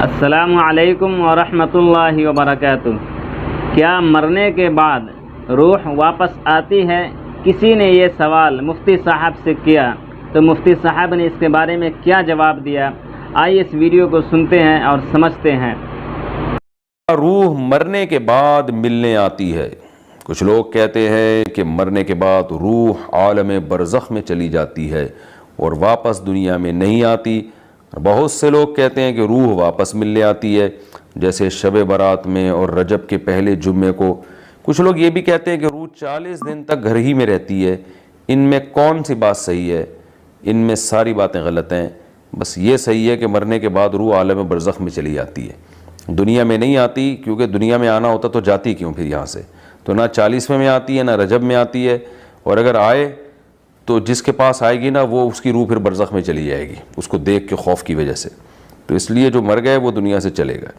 السلام علیکم ورحمۃ اللہ وبرکاتہ۔ کیا مرنے کے بعد روح واپس آتی ہے؟ کسی نے یہ سوال مفتی صاحب سے کیا تو مفتی صاحب نے اس کے بارے میں کیا جواب دیا، آئیے اس ویڈیو کو سنتے ہیں اور سمجھتے ہیں۔ روح مرنے کے بعد ملنے آتی ہے۔ کچھ لوگ کہتے ہیں کہ مرنے کے بعد روح عالم برزخ میں چلی جاتی ہے اور واپس دنیا میں نہیں آتی۔ بہت سے لوگ کہتے ہیں کہ روح واپس ملنے آتی ہے، جیسے شب برات میں اور رجب کے پہلے جمعے کو۔ کچھ لوگ یہ بھی کہتے ہیں کہ روح 40 دن تک گھر ہی میں رہتی ہے۔ ان میں کون سی بات صحیح ہے؟ ان میں ساری باتیں غلط ہیں۔ بس یہ صحیح ہے کہ مرنے کے بعد روح عالم برزخ میں چلی جاتی ہے، دنیا میں نہیں آتی، کیونکہ دنیا میں آنا ہوتا تو جاتی کیوں پھر یہاں سے؟ تو نہ 40ویں میں آتی ہے نہ رجب میں آتی ہے، اور اگر آئے تو جس کے پاس آئے گی نا وہ اس کی روح پھر برزخ میں چلی جائے گی، اس کو دیکھ کے خوف کی وجہ سے۔ تو اس لیے جو مر گئے وہ دنیا سے چلے گئے۔